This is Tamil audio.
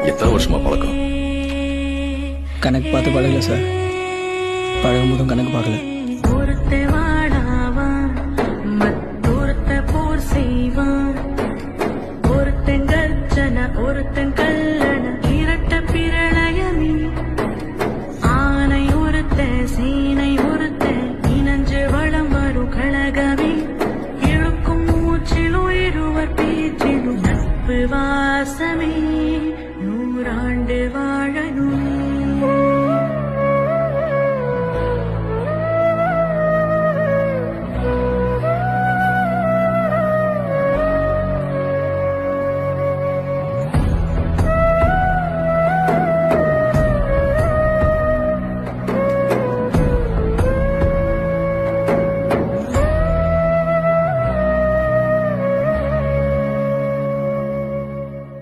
எத்தனை வருஷமா பழக்கம்? கணக்கு பார்த்து பழகல சார். பழகும் போதும் கணக்கு பார்க்கல. ஒருத்தன் கல்லண இரட்ட பிரளயமே ஆனை ஒருத்த சீனை ஒருத்த இனஞ்சு வளம் வரும் கழகமே இழுக்கும் மூச்சிலும் இருவர் பேச்சிலும் நட்பு வாசமே நூறாள்